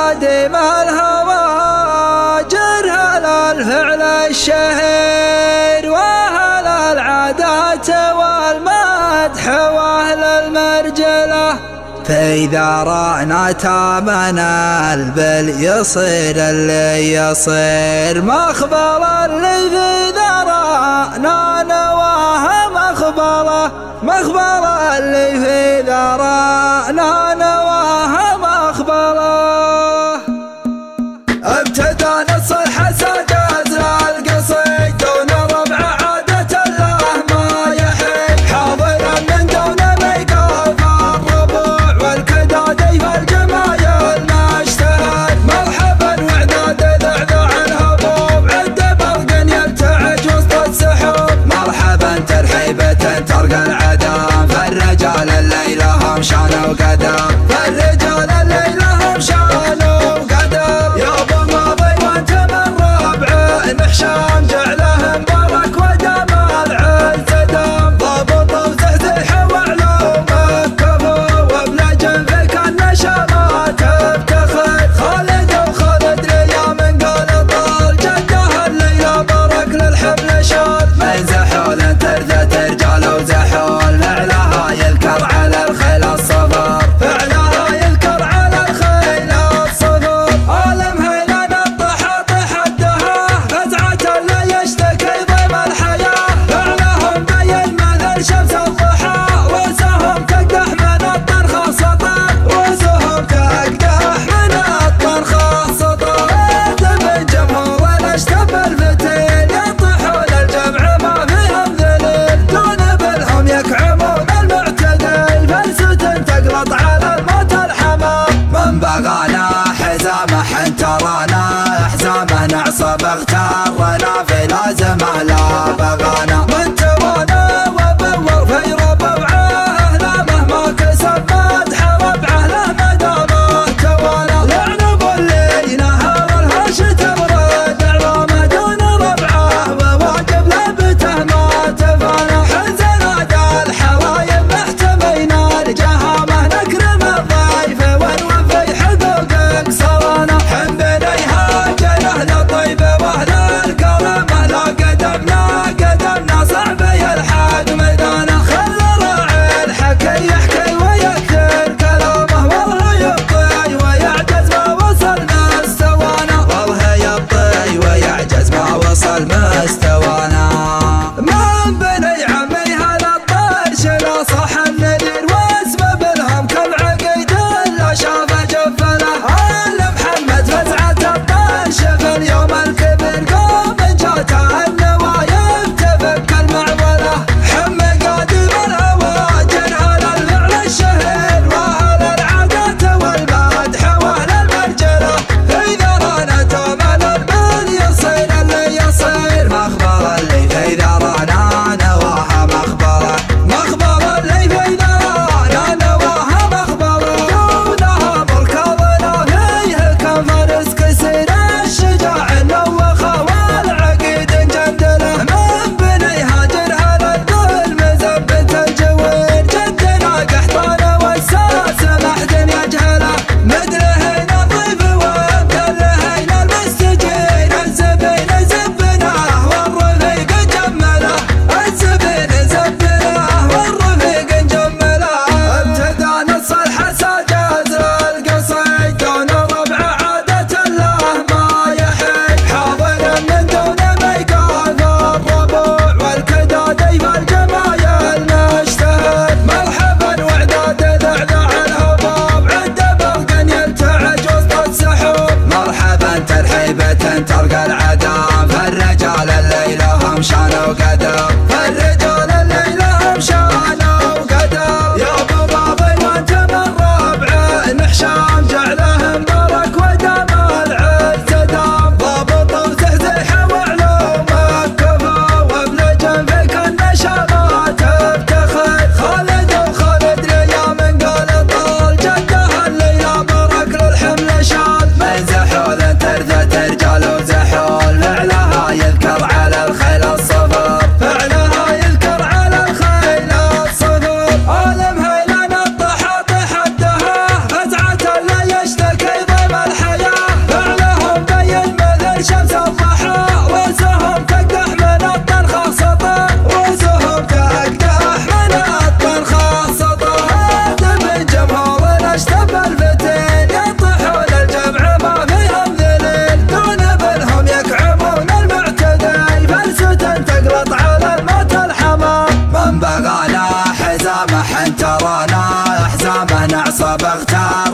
خادم الهوى جرها للفعل الشهير وأهل العادات والمدح وأهل المرجلة. فإذا رأنا تامنا بل يصير اللي يصير مخبر اللي في ذرانا نواه مخبره اللي في ذرانا نواه مخبره. ابتدى نص الحسد أزل القصيد دون ربع عادة الله ما يحيد حاضرا من دون ميقاف الربوع والكدادي فالجمايل ما اشتهت مرحبا وعداد ذعذع الهبوب عد برق يرتعج وسط السحوب مرحبا ترحيبة ترقى العدم فالرجال الليلة هم شان وقدم فالرجال الليلة هم شان وقدم يا ابو الماضي وانت من ربع محشام جعله مبارك ودم العز دم ضابط وزحزح وعلومك كفو وبنجم فيك النشرات افتخر خالد وخالد ليا من قال طال جده الليلة بارك للحمل شال من زحول ترثة رجال وزحول فعلها يذكر على الخيل الصفر فعلها يذكر على الخيل الصفر عالم هيلان الضحى طح الدها فزعة لا يشتكي ضيم الحياة فعلهم بين مثل شمس الضحى رؤوسهم تقدح من الطرخ سطر رؤوسهم تقدح من الطرخ سطر من جمهور الاشتب الفتيل يطيحون الجمع ما فيهم ذليل دون بالهم يكعمون المعتدل فلسوت تقلط على الموت الحمام من بغانا حزامه حنترانا احزامه نعصب اغترنا في لازمه لا بغانا من توانا وبور في ربوعه اهلامه ما كسب مدح ربعه له مدامه توانا لعنب اللي نهار الهرش تبرد اعظامه دون ربعه وواجب لبته ما تفانى حزنا دا الحوايب محتمين الجهامه نكرم الضيف ونوفي حقوق قصرنا حن بنيها جنه للطيبه واهل الكرمه لا قدمنا صعب يلحق ميدانه خل راعي الحكي يحكي ويكثر كلامه والله يبطي ويعجز ما وصل مستوانا والله يبطي ويعجز ما وصل مستوانا من بني عمي هلا الطرش لا صح النذير واسمه بالهم كالعقيد لا شاف جفله ال محمد فزعة الطرش في اليوم الكبير قوم جاته النوايب تفك المعوله حم قادم الهوى جنها للفعل الشهير واهل العادات والمدح واهل المرجله اذا رانا تامل البال يصير اللي يصير مخبر اللي في ذرانا نواها مخبره اللي في ذرانا نواها مخبره دونها مركضنا فيه كم فرس كسر الشجاع النوخه والعقيد جندله من بني هاجرها للدول مزبت الجوين جدنا قحطانه والساس محد يجهله مدلهين الضيف ومدلهين المستجين الزبين زبناه والرفيق جمله الزبين زبناه والرفيق جمله ابتدى نص الحسد أزل القصيد دون ربع عادة الله ما يحيد حاضرا من دون ميقاف الربوع والكدادي فالجمايل ما اشتهت مرحبا وعداد ذعذع الهبوب عد برق يرتعج وسط السحوب مرحبا ترحيبة ترقى العدم فالرجال الليلة هم شان وقدم فالرجال الليلة هم شان وقدم يا ابو ماضي وانت من ربع محشام جعله مبارك ودم العز دم ضابط وزحزح وعلومك كفو وبنجم فيك النشرات افتخر خالد وخالد ليا من قال طال جده الليلة بارك للحمل شال من زحول ترثة رجال وزحول فعلها يذكر على الخيل الصفر فعلها يذكر على الخيل الصفر عالم هيلان الضحى طح الدها فزعة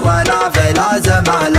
شرنا في الازمان